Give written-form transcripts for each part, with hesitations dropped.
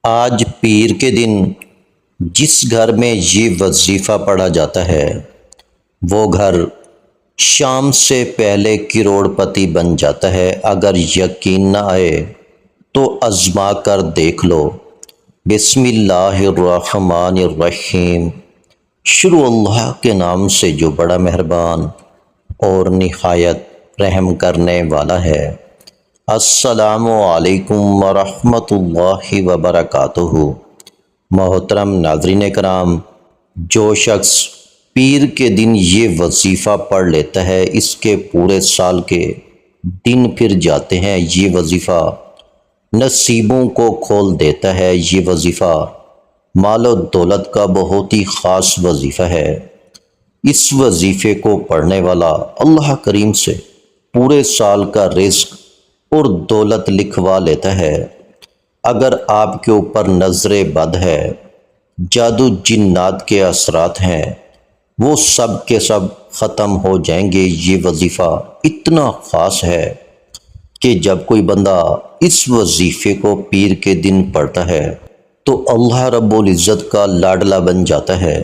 آج پیر کے دن جس گھر میں یہ وظیفہ پڑھا جاتا ہے وہ گھر شام سے پہلے کروڑ پتی بن جاتا ہے۔ اگر یقین نہ آئے تو آزما کر دیکھ لو۔ بسم اللہ الرحمن الرحیم۔ شروع اللہ کے نام سے جو بڑا مہربان اور نہایت رحم کرنے والا ہے۔ السلام علیکم ورحمۃ اللہ وبرکاتہ۔ محترم ناظرین کرام، جو شخص پیر کے دن یہ وظیفہ پڑھ لیتا ہے اس کے پورے سال کے دن پھر جاتے ہیں۔ یہ وظیفہ نصیبوں کو کھول دیتا ہے۔ یہ وظیفہ مال و دولت کا بہت ہی خاص وظیفہ ہے۔ اس وظیفے کو پڑھنے والا اللہ کریم سے پورے سال کا رزق اور دولت لکھوا لیتا ہے۔ اگر آپ کے اوپر نظر بد ہے، جادو جنات کے اثرات ہیں، وہ سب کے سب ختم ہو جائیں گے۔ یہ وظیفہ اتنا خاص ہے کہ جب کوئی بندہ اس وظیفے کو پیر کے دن پڑھتا ہے تو اللہ رب العزت کا لاڈلا بن جاتا ہے۔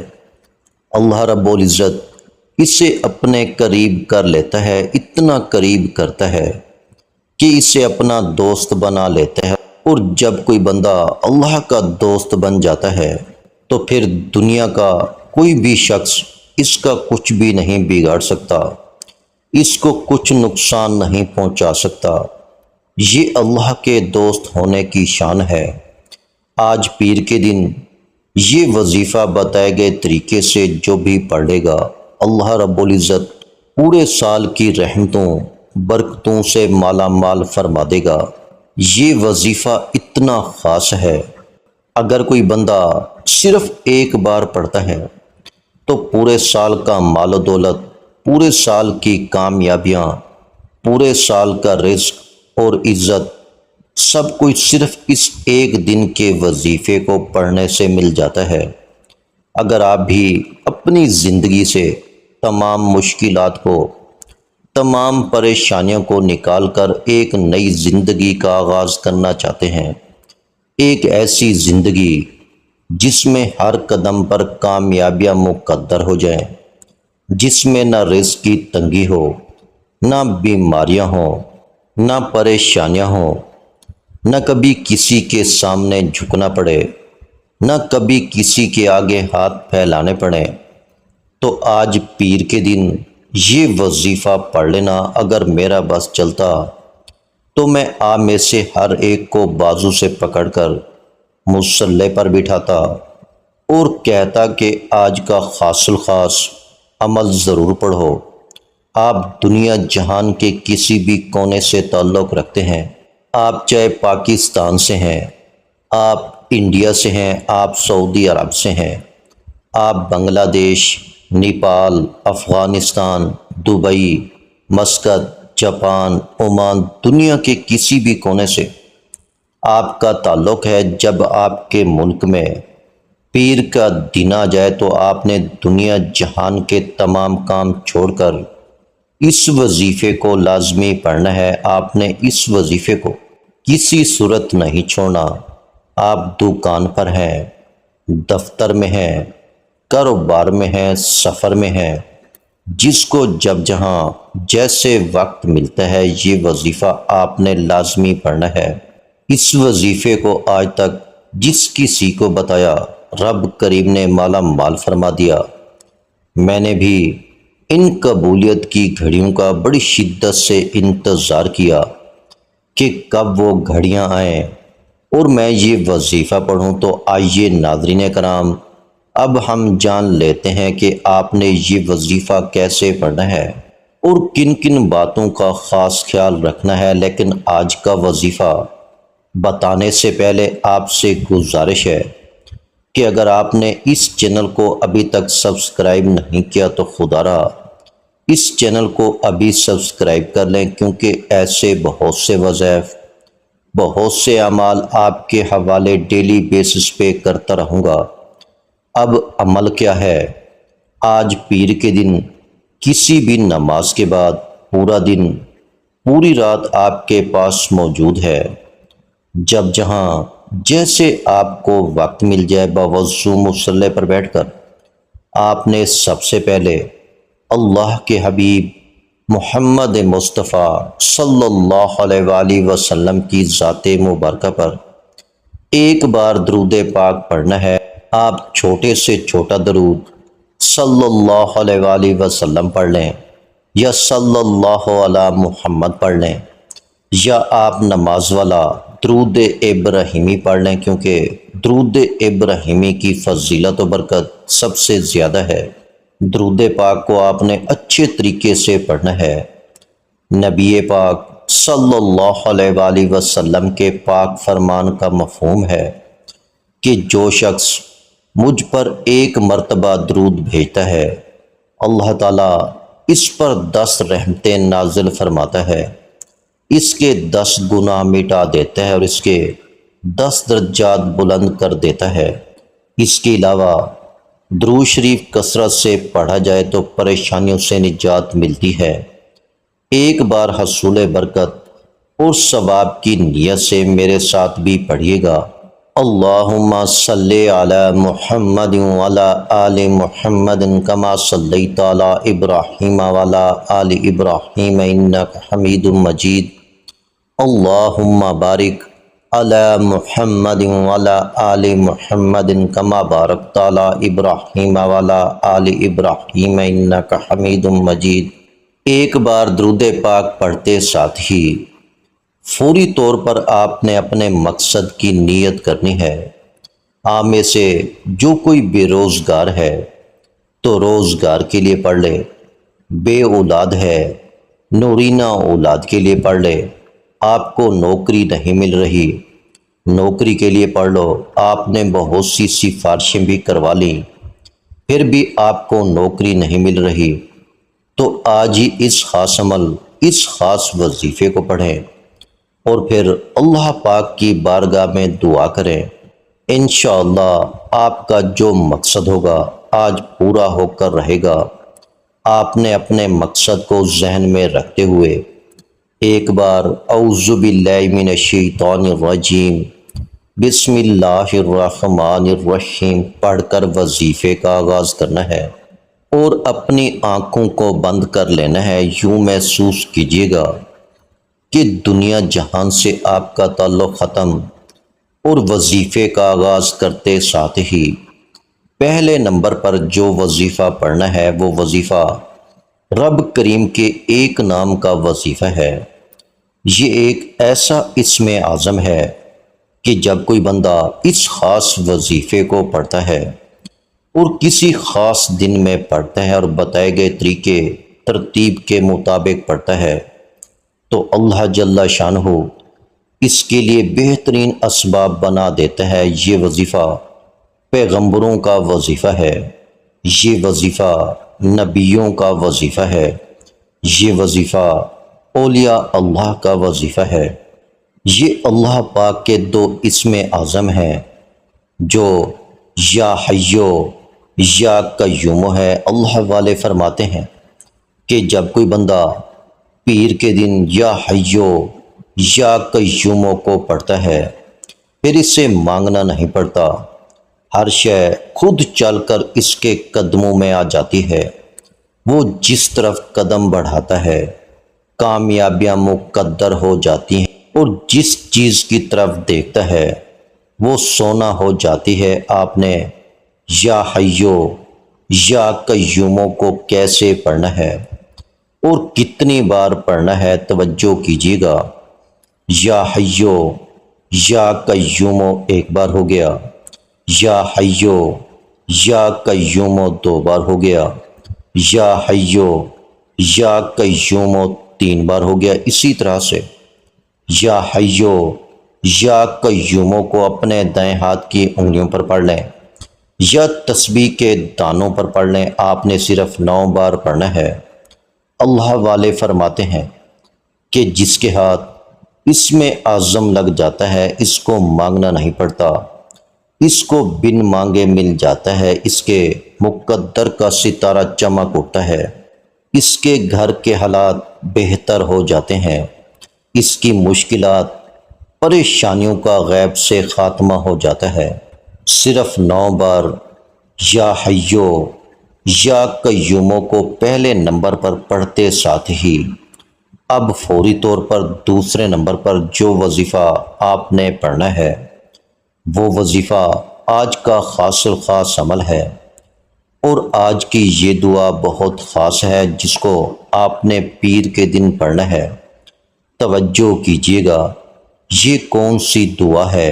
اللہ رب العزت اسے اپنے قریب کر لیتا ہے، اتنا قریب کرتا ہے کہ اسے اپنا دوست بنا لیتا ہے۔ اور جب کوئی بندہ اللہ کا دوست بن جاتا ہے تو پھر دنیا کا کوئی بھی شخص اس کا کچھ بھی نہیں بگاڑ سکتا، اس کو کچھ نقصان نہیں پہنچا سکتا۔ یہ اللہ کے دوست ہونے کی شان ہے۔ آج پیر کے دن یہ وظیفہ بتائے گئے طریقے سے جو بھی پڑھے گا، اللہ رب العزت پورے سال کی رحمتوں برکتوں سے مالا مال فرما دے گا۔ یہ وظیفہ اتنا خاص ہے، اگر کوئی بندہ صرف ایک بار پڑھتا ہے تو پورے سال کا مال و دولت، پورے سال کی کامیابیاں، پورے سال کا رزق اور عزت سب کچھ صرف اس ایک دن کے وظیفے کو پڑھنے سے مل جاتا ہے۔ اگر آپ بھی اپنی زندگی سے تمام مشکلات کو، تمام پریشانیوں کو نکال کر ایک نئی زندگی کا آغاز کرنا چاہتے ہیں، ایک ایسی زندگی جس میں ہر قدم پر کامیابیاں مقدر ہو جائیں، جس میں نہ رزق کی تنگی ہو، نہ بیماریاں ہوں، نہ پریشانیاں ہوں، نہ کبھی کسی کے سامنے جھکنا پڑے، نہ کبھی کسی کے آگے ہاتھ پھیلانے پڑیں، تو آج پیر کے دن یہ وظیفہ پڑھ لینا۔ اگر میرا بس چلتا تو میں آپ میں سے ہر ایک کو بازو سے پکڑ کر مصلی پر بٹھاتا اور کہتا کہ آج کا خاص الخاص عمل ضرور پڑھو۔ آپ دنیا جہان کے کسی بھی کونے سے تعلق رکھتے ہیں، آپ چاہے پاکستان سے ہیں، آپ انڈیا سے ہیں، آپ سعودی عرب سے ہیں، آپ بنگلہ دیش، Nepal, Afghanistan, Dubai, Muscat, Japan, Oman, دنیا کے کسی بھی کونے سے آپ کا تعلق ہے۔ جب آپ کے ملک میں پیر کا دن آ جائے تو آپ نے دنیا جہان کے تمام کام چھوڑ کر اس وظیفے کو لازمی پڑھنا ہے۔ آپ نے اس وظیفے کو کسی صورت نہیں چھوڑنا۔ آپ دکان پر ہیں، دفتر میں ہیں، کاروبار میں ہیں، سفر میں ہیں، جس کو جب جہاں جیسے وقت ملتا ہے یہ وظیفہ آپ نے لازمی پڑھنا ہے۔ اس وظیفے کو آج تک جس کسی کو بتایا رب کریم نے مالا مال فرما دیا۔ میں نے بھی ان قبولیت کی گھڑیوں کا بڑی شدت سے انتظار کیا کہ کب وہ گھڑیاں آئیں اور میں یہ وظیفہ پڑھوں۔ تو آئیے ناظرین کرام، اب ہم جان لیتے ہیں کہ آپ نے یہ وظیفہ کیسے پڑھنا ہے اور کن کن باتوں کا خاص خیال رکھنا ہے۔ لیکن آج کا وظیفہ بتانے سے پہلے آپ سے گزارش ہے کہ اگر آپ نے اس چینل کو ابھی تک سبسکرائب نہیں کیا تو خدا را اس چینل کو ابھی سبسکرائب کر لیں، کیونکہ ایسے بہت سے وظائف، بہت سے اعمال آپ کے حوالے ڈیلی بیسس پہ کرتا رہوں گا۔ اب عمل کیا ہے؟ آج پیر کے دن کسی بھی نماز کے بعد پورا دن، پوری رات آپ کے پاس موجود ہے۔ جب جہاں جیسے آپ کو وقت مل جائے باوضو مصلی پر بیٹھ کر آپ نے سب سے پہلے اللہ کے حبیب محمد مصطفیٰ صلی اللہ علیہ وآلہ وسلم کی ذات مبارکہ پر ایک بار درود پاک پڑھنا ہے۔ آپ چھوٹے سے چھوٹا درود صلی اللہ علیہ وآلہ وسلم پڑھ لیں یا صلی اللہ علی محمد پڑھ لیں، یا آپ نماز والا درود ابراہیمی پڑھ لیں، کیونکہ درود ابراہیمی کی فضیلت و برکت سب سے زیادہ ہے۔ درود پاک کو آپ نے اچھے طریقے سے پڑھنا ہے۔ نبی پاک صلی اللہ علیہ وآلہ وسلم کے پاک فرمان کا مفہوم ہے کہ جو شخص مجھ پر ایک مرتبہ درود بھیجتا ہے، اللہ تعالیٰ اس پر 10 رحمتیں نازل فرماتا ہے، اس کے 10 گناہ مٹا دیتا ہے اور اس کے 10 درجات بلند کر دیتا ہے۔ اس کے علاوہ درود شریف کثرت سے پڑھا جائے تو پریشانیوں سے نجات ملتی ہے۔ ایک بار حصول برکت اور ثواب کی نیت سے میرے ساتھ بھی پڑھیے گا۔ اللہم صلی علی محمد وعلی آل محمد کما صلیت علی ابراہیم وعلی آل ابراہیم انک حمید مجید۔ اللہم بارک علی محمد وعلی آل محمد کما بارکت علی ابراہیم وعلی آل ابراہیم انک حمید مجید۔ ایک بار درود پاک پڑھتے ساتھ ہی فوری طور پر آپ نے اپنے مقصد کی نیت کرنی ہے۔ آپ میں سے جو کوئی بے روزگار ہے تو روزگار کے لیے پڑھ لے، بے اولاد ہے نورینہ اولاد کے لیے پڑھ لے، آپ کو نوکری نہیں مل رہی نوکری کے لیے پڑھ لو، آپ نے بہت سی سفارشیں بھی کروا لیں پھر بھی آپ کو نوکری نہیں مل رہی، تو آج ہی اس خاص عمل اس خاص وظیفے کو پڑھیں اور پھر اللہ پاک کی بارگاہ میں دعا کریں۔ انشاءاللہ آپ کا جو مقصد ہوگا آج پورا ہو کر رہے گا۔ آپ نے اپنے مقصد کو ذہن میں رکھتے ہوئے ایک بار اعوذ باللہ من الشیطان الرجیم بسم اللہ الرحمن الرحیم پڑھ کر وظیفے کا آغاز کرنا ہے اور اپنی آنکھوں کو بند کر لینا ہے۔ یوں محسوس کیجیے گا کہ دنیا جہان سے آپ کا تعلق ختم، اور وظیفے کا آغاز کرتے ساتھ ہی پہلے نمبر پر جو وظیفہ پڑھنا ہے وہ وظیفہ رب کریم کے ایک نام کا وظیفہ ہے۔ یہ ایک ایسا اسم اعظم ہے کہ جب کوئی بندہ اس خاص وظیفے کو پڑھتا ہے اور کسی خاص دن میں پڑھتا ہے اور بتائے گئے طریقے ترتیب کے مطابق پڑھتا ہے تو اللہ جل شانہ اس کے لیے بہترین اسباب بنا دیتا ہے۔ یہ وظیفہ پیغمبروں کا وظیفہ ہے، یہ وظیفہ نبیوں کا وظیفہ ہے، یہ وظیفہ اولیاء اللہ کا وظیفہ ہے۔ یہ اللہ پاک کے 2 اسم اعظم ہیں جو یا حیو یا قیوم ہے۔ اللہ والے فرماتے ہیں کہ جب کوئی بندہ پیر کے دن یا حیو یا قیوم کو پڑھتا ہے پھر اس سے مانگنا نہیں پڑتا، ہر شے خود چل کر اس کے قدموں میں آ جاتی ہے۔ وہ جس طرف قدم بڑھاتا ہے کامیابیاں مقدر ہو جاتی ہیں، اور جس چیز کی طرف دیکھتا ہے وہ سونا ہو جاتی ہے۔ آپ نے یا حیو یا قیوم کو کیسے پڑھنا ہے اور کتنی بار پڑھنا ہے توجہ کیجیے گا۔ یا حیو یا قیوم ایک بار ہو گیا، یا حیو یا قیوم 2 بار ہو گیا، یا حیو یا قیوم 3 بار ہو گیا۔ اسی طرح سے یا حیو یا قیوم کو اپنے دائیں ہاتھ کی انگلیوں پر پڑھ لیں یا تسبیح کے دانوں پر پڑھ لیں۔ آپ نے صرف 9 بار پڑھنا ہے۔ اللہ والے فرماتے ہیں کہ جس کے ہاتھ اسم اعظم لگ جاتا ہے اس کو مانگنا نہیں پڑتا، اس کو بن مانگے مل جاتا ہے، اس کے مقدر کا ستارہ چمک اٹھتا ہے، اس کے گھر کے حالات بہتر ہو جاتے ہیں، اس کی مشکلات پریشانیوں کا غیب سے خاتمہ ہو جاتا ہے۔ صرف 9 بار یا حیو یا قیوموں کو پہلے نمبر پر پڑھتے ساتھ ہی اب فوری طور پر دوسرے نمبر پر جو وظیفہ آپ نے پڑھنا ہے وہ وظیفہ آج کا خاص الخاص عمل ہے، اور آج کی یہ دعا بہت خاص ہے جس کو آپ نے پیر کے دن پڑھنا ہے۔ توجہ کیجیے گا، یہ کون سی دعا ہے،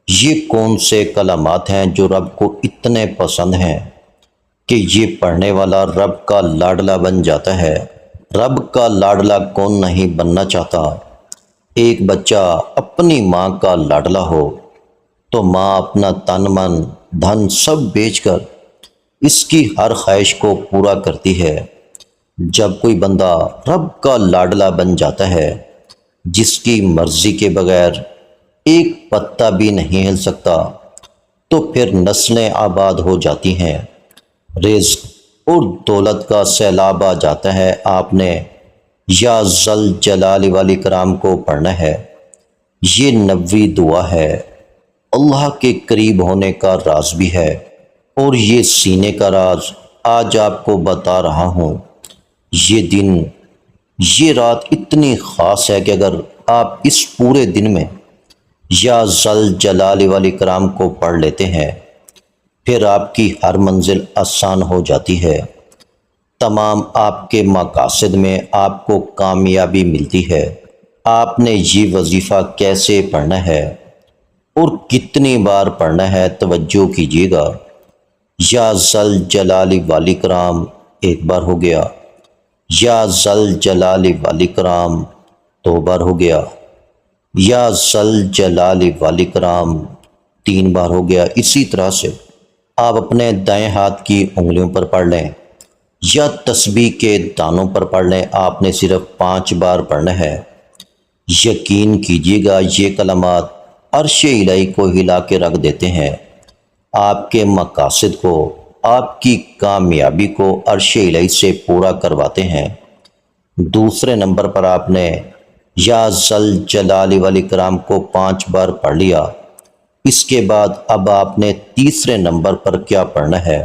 یہ کون سے کلمات ہیں جو رب کو اتنے پسند ہیں کہ یہ پڑھنے والا رب کا لاڈلا بن جاتا ہے۔ رب کا لاڈلا کون نہیں بننا چاہتا؟ ایک بچہ اپنی ماں کا لاڈلا ہو تو ماں اپنا تن من دھن سب بیچ کر اس کی ہر خواہش کو پورا کرتی ہے۔ جب کوئی بندہ رب کا لاڈلا بن جاتا ہے، جس کی مرضی کے بغیر ایک پتا بھی نہیں ہل سکتا، تو پھر نسلیں آباد ہو جاتی ہیں، رزق اور دولت کا سیلاب آ جاتا ہے۔ آپ نے یا ذل جلال والاکرام کو پڑھنا ہے۔ یہ 90 دعا ہے، اللہ کے قریب ہونے کا راز بھی ہے، اور یہ سینے کا راز آج آپ کو بتا رہا ہوں۔ یہ دن، یہ رات اتنی خاص ہے کہ اگر آپ اس پورے دن میں یا ذل جلال والاکرام کو پڑھ لیتے ہیں، پھر آپ کی ہر منزل آسان ہو جاتی ہے، تمام آپ کے مقاصد میں آپ کو کامیابی ملتی ہے۔ آپ نے یہ وظیفہ کیسے پڑھنا ہے اور کتنی بار پڑھنا ہے، توجہ کیجیے گا۔ یا ذل جلال والاکرام ایک بار ہو گیا، یا ذل جلال والاکرام 2 بار ہو گیا، یا ذل جلال والاکرام 3 بار ہو گیا۔ اسی طرح سے آپ اپنے دائیں ہاتھ کی انگلیوں پر پڑھ لیں یا تسبیح کے دانوں پر پڑھ لیں، آپ نے صرف 5 بار پڑھنا ہے۔ یقین کیجیے گا، یہ کلمات عرش الہی کو ہلا کے رکھ دیتے ہیں، آپ کے مقاصد کو، آپ کی کامیابی کو عرش الہی سے پورا کرواتے ہیں۔ دوسرے نمبر پر آپ نے یا ذل جلال والاکرام کو 5 بار پڑھ لیا۔ اس کے بعد اب آپ نے تیسرے نمبر پر کیا پڑھنا ہے؟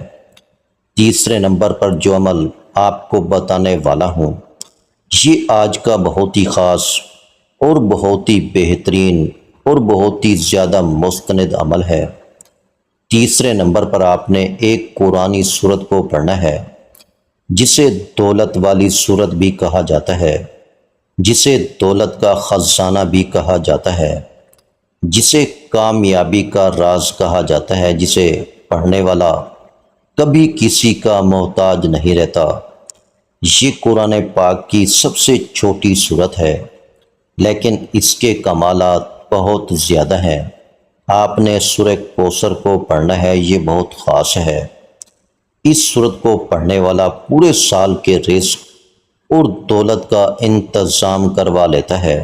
تیسرے نمبر پر جو عمل آپ کو بتانے والا ہوں، یہ آج کا بہت ہی خاص اور بہت ہی بہترین اور بہت ہی زیادہ مستند عمل ہے۔ تیسرے نمبر پر آپ نے ایک قرآنی سورت کو پڑھنا ہے، جسے دولت والی سورت بھی کہا جاتا ہے، جسے دولت کا خزانہ بھی کہا جاتا ہے، جسے کامیابی کا راز کہا جاتا ہے، جسے پڑھنے والا کبھی کسی کا محتاج نہیں رہتا۔ یہ قرآن پاک کی سب سے چھوٹی سورت ہے، لیکن اس کے کمالات بہت زیادہ ہیں۔ آپ نے سورہ کوثر کو پڑھنا ہے، یہ بہت خاص ہے۔ اس سورت کو پڑھنے والا پورے سال کے رزق اور دولت کا انتظام کروا لیتا ہے۔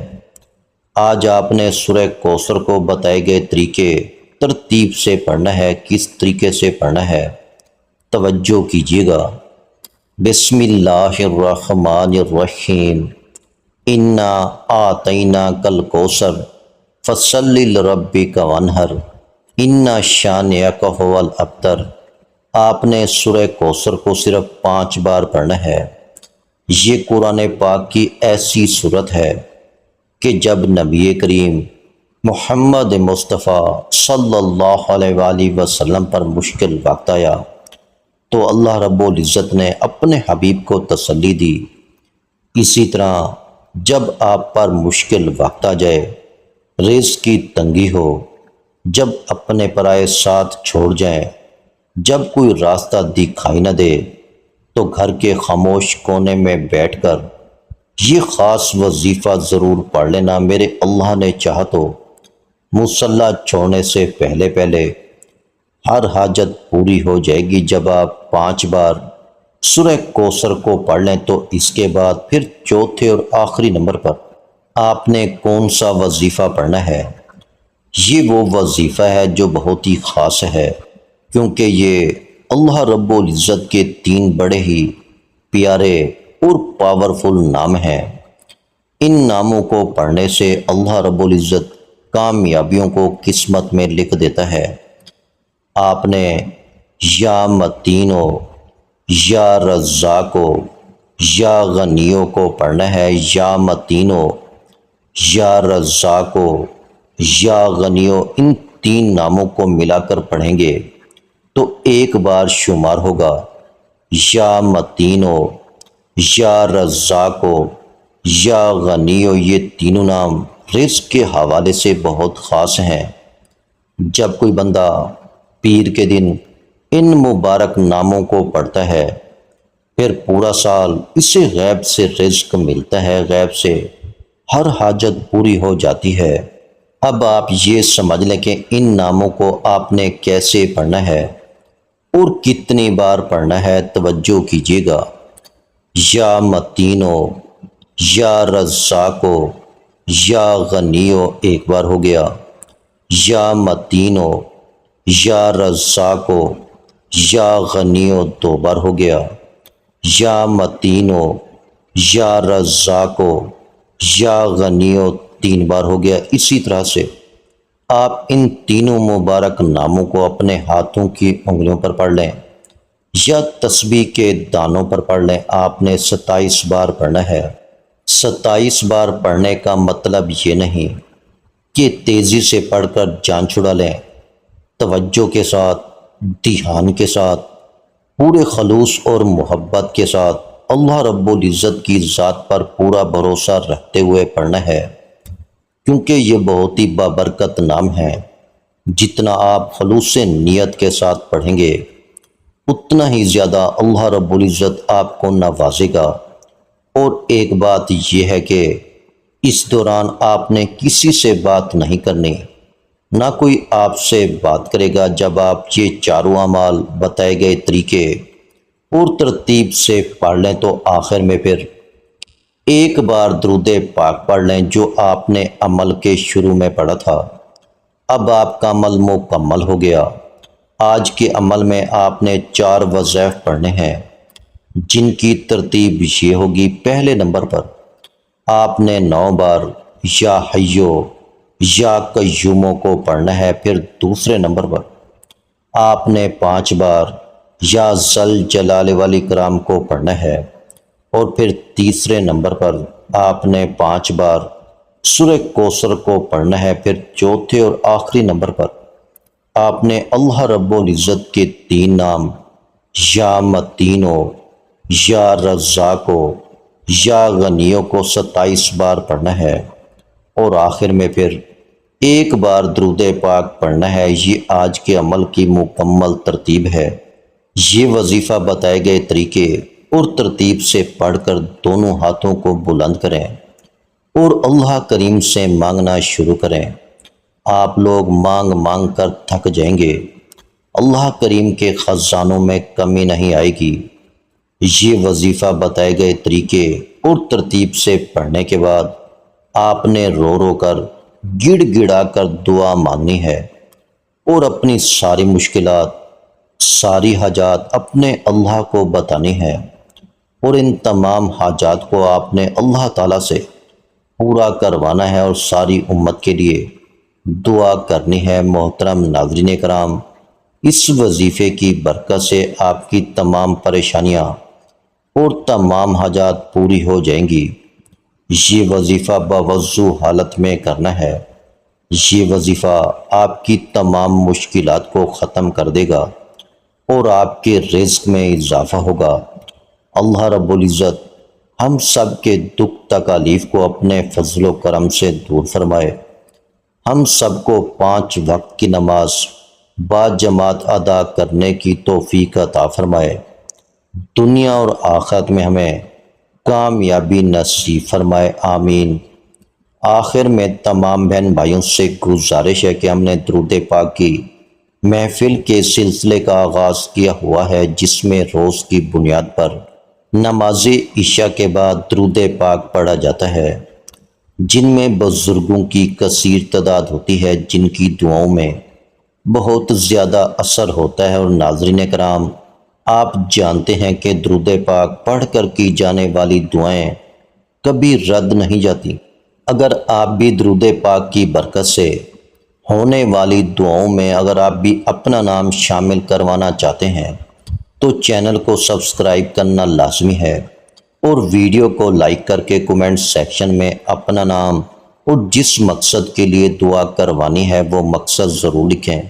آج آپ نے سورہ کوثر کو بتائے گئے طریقے ترتیب سے پڑھنا ہے۔ کس طریقے سے پڑھنا ہے، توجہ کیجیے گا۔ بسم اللہ الرحمن الرحیم، انا اعطیناک الکوثر فصل لربک وانحر ان شانئک ھو الابتر۔ آپ نے سورہ کوثر کو صرف 5 بار پڑھنا ہے۔ یہ قرآن پاک کی ایسی سورت ہے کہ جب نبی کریم محمد مصطفیٰ صلی اللہ علیہ وآلہ وسلم پر مشکل وقت آیا تو اللہ رب العزت نے اپنے حبیب کو تسلی دی۔ اسی طرح جب آپ پر مشکل وقت آ جائے، رزق کی تنگی ہو، جب اپنے پرائے ساتھ چھوڑ جائیں، جب کوئی راستہ دکھائی نہ دے، تو گھر کے خاموش کونے میں بیٹھ کر یہ خاص وظیفہ ضرور پڑھ لینا۔ میرے اللہ نے چاہا تو مصلی چھوڑنے سے پہلے ہر حاجت پوری ہو جائے گی۔ جب آپ 5 بار سورہ کوثر کو پڑھ لیں تو اس کے بعد پھر چوتھے اور آخری نمبر پر آپ نے کون سا وظیفہ پڑھنا ہے؟ یہ وہ وظیفہ ہے جو بہت ہی خاص ہے، کیونکہ یہ اللہ رب العزت کے 3 بڑے ہی پیارے اور پاورفل نام ہیں۔ ان ناموں کو پڑھنے سے اللہ رب العزت کامیابیوں کو قسمت میں لکھ دیتا ہے۔ آپ نے یا متینو، یا رزاقو، یا غنیو کو پڑھنا ہے۔ یا متینو، یا رزاقو، یا غنیو، ان تین ناموں کو ملا کر پڑھیں گے تو ایک بار شمار ہوگا۔ یا متینو، یا رزاقو، یا غنیو، یہ تینوں نام رزق کے حوالے سے بہت خاص ہیں۔ جب کوئی بندہ پیر کے دن ان مبارک ناموں کو پڑھتا ہے پھر پورا سال اسے غیب سے رزق ملتا ہے، غیب سے ہر حاجت پوری ہو جاتی ہے۔ اب آپ یہ سمجھ لیں کہ ان ناموں کو آپ نے کیسے پڑھنا ہے اور کتنی بار پڑھنا ہے، توجہ کیجیے گا۔ یا متینو، یا رزاقو، یا غنیو ایک بار ہو گیا۔ یا متینو، یا رزاقو، یا غنیو دو بار ہو گیا۔ یا متینو، یا رزاقو، یا غنیو تین بار ہو گیا۔ اسی طرح سے آپ ان تینوں مبارک ناموں کو اپنے ہاتھوں کی انگلیوں پر پڑھ لیں یا تسبیح کے دانوں پر پڑھ لیں۔ آپ نے 27 بار پڑھنا ہے۔ 27 بار پڑھنے کا مطلب یہ نہیں کہ تیزی سے پڑھ کر جان چھڑا لیں۔ توجہ کے ساتھ، دھیان کے ساتھ، پورے خلوص اور محبت کے ساتھ اللہ رب العزت کی ذات پر پورا بھروسہ رکھتے ہوئے پڑھنا ہے، کیونکہ یہ بہت ہی بابرکت نام ہے۔ جتنا آپ خلوص نیت کے ساتھ پڑھیں گے اتنا ہی زیادہ اللہ رب العزت آپ کو نوازے گا۔ اور ایک بات یہ ہے کہ اس دوران آپ نے کسی سے بات نہیں کرنی، نہ کوئی آپ سے بات کرے گا۔ جب آپ یہ چاروں اعمال بتائے گئے طریقے اور ترتیب سے پڑھ لیں تو آخر میں پھر ایک بار درود پاک پڑھ لیں جو آپ نے عمل کے شروع میں پڑھا تھا۔ اب آپ کا عمل مکمل ہو گیا۔ آج کے عمل میں آپ نے 4 وظائف پڑھنے ہیں جن کی ترتیب یہ ہوگی۔ پہلے نمبر پر آپ نے 9 بار یا حیو یا قیوموں کو پڑھنا ہے۔ پھر دوسرے نمبر پر آپ نے 5 بار یا ذل جلال والاکرام کو پڑھنا ہے۔ اور پھر تیسرے نمبر پر آپ نے 5 بار سورہ کوثر کو پڑھنا ہے۔ پھر چوتھے اور آخری نمبر پر آپ نے اللہ رب العزت کے 3 نام یا متینو، یا رزاقو، یا غنیو کو 27 بار پڑھنا ہے۔ اور آخر میں پھر ایک بار درود پاک پڑھنا ہے۔ یہ آج کے عمل کی مکمل ترتیب ہے۔ یہ وظیفہ بتائے گئے طریقے اور ترتیب سے پڑھ کر دونوں ہاتھوں کو بلند کریں اور اللہ کریم سے مانگنا شروع کریں۔ آپ لوگ مانگ مانگ کر تھک جائیں گے، اللہ کریم کے خزانوں میں کمی نہیں آئے گی۔ یہ وظیفہ بتائے گئے طریقے اور ترتیب سے پڑھنے کے بعد آپ نے رو رو کر، گڑ گڑا کر دعا مانگنی ہے اور اپنی ساری مشکلات، ساری حاجات اپنے اللہ کو بتانی ہے۔ اور ان تمام حاجات کو آپ نے اللہ تعالیٰ سے پورا کروانا ہے اور ساری امت کے لیے دعا کرنی ہے۔ محترم ناظرین کرام، اس وظیفے کی برکت سے آپ کی تمام پریشانیاں اور تمام حاجات پوری ہو جائیں گی۔ یہ وظیفہ باوضو حالت میں کرنا ہے۔ یہ وظیفہ آپ کی تمام مشکلات کو ختم کر دے گا اور آپ کے رزق میں اضافہ ہوگا۔ اللہ رب العزت ہم سب کے دکھ تکالیف کو اپنے فضل و کرم سے دور فرمائے۔ ہم سب کو 5 وقت کی نماز با جماعت ادا کرنے کی توفیق عطا فرمائے۔ دنیا اور آخرت میں ہمیں کامیابی نصیب فرمائے، آمین۔ آخر میں تمام بہن بھائیوں سے گزارش ہے کہ ہم نے درود پاک کی محفل کے سلسلے کا آغاز کیا ہوا ہے، جس میں روز کی بنیاد پر نماز عشاء کے بعد درود پاک پڑھا جاتا ہے، جن میں بزرگوں کی کثیر تعداد ہوتی ہے، جن کی دعاؤں میں بہت زیادہ اثر ہوتا ہے۔ اور ناظرین کرام، آپ جانتے ہیں کہ درود پاک پڑھ کر کی جانے والی دعائیں کبھی رد نہیں جاتی۔ اگر آپ بھی درود پاک کی برکت سے ہونے والی دعاؤں میں اگر آپ بھی اپنا نام شامل کروانا چاہتے ہیں تو چینل کو سبسکرائب کرنا لازمی ہے اور ویڈیو کو لائک کر کے کومنٹ سیکشن میں اپنا نام اور جس مقصد کے لیے دعا کروانی ہے وہ مقصد ضرور لکھیں،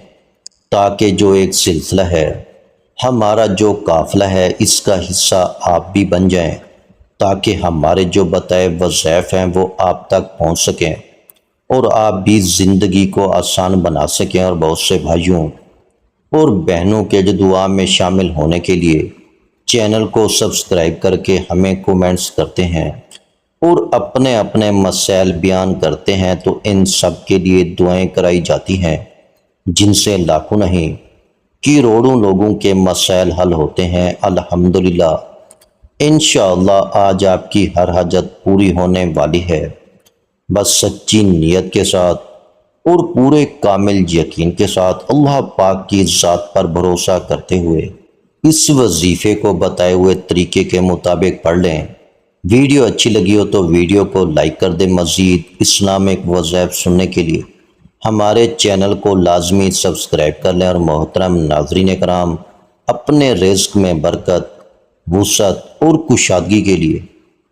تاکہ جو ایک سلسلہ ہے، ہمارا جو قافلہ ہے، اس کا حصہ آپ بھی بن جائیں، تاکہ ہمارے جو بتائے وظائف ہیں وہ آپ تک پہنچ سکیں اور آپ بھی زندگی کو آسان بنا سکیں۔ اور بہت سے بھائیوں اور بہنوں کے جو دعا میں شامل ہونے کے لیے چینل کو سبسکرائب کر کے ہمیں کومنٹس کرتے ہیں اور اپنے اپنے مسائل بیان کرتے ہیں، تو ان سب کے لیے دعائیں کرائی جاتی ہیں، جن سے لاکھوں نہیں کروڑوں لوگوں کے مسائل حل ہوتے ہیں۔ الحمدللہ انشاءاللہ آج آپ کی ہر حاجت پوری ہونے والی ہے، بس سچی نیت کے ساتھ اور پورے کامل یقین کے ساتھ اللہ پاک کی ذات پر بھروسہ کرتے ہوئے اس وظیفے کو بتائے ہوئے طریقے کے مطابق پڑھ لیں۔ ویڈیو اچھی لگی ہو تو ویڈیو کو لائک کر دیں۔ مزید اسلامک وظائف سننے کے لیے ہمارے چینل کو لازمی سبسکرائب کر لیں۔ اور محترم ناظرین کرام، اپنے رزق میں برکت، وسعت اور کشادگی کے لیے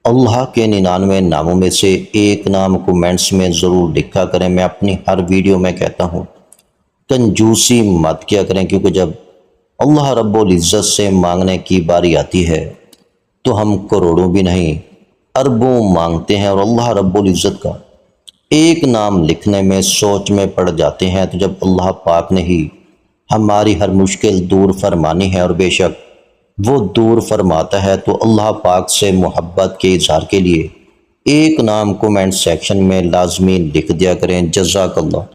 اللہ کے 99 ناموں میں سے ایک نام کومنٹس میں ضرور لکھا کریں۔ میں اپنی ہر ویڈیو میں کہتا ہوں کنجوسی مت کیا کریں، کیونکہ جب اللہ رب العزت سے مانگنے کی باری آتی ہے تو ہم کروڑوں بھی نہیں اربوں مانگتے ہیں، اور اللہ رب العزت کا ایک نام لکھنے میں سوچ میں پڑ جاتے ہیں۔ تو جب اللہ پاک نے ہی ہماری ہر مشکل دور فرمانی ہے، اور بے شک وہ دور فرماتا ہے، تو اللہ پاک سے محبت کے اظہار کے لیے ایک نام کومنٹ سیکشن میں لازمی لکھ دیا کریں۔ جزاک اللہ۔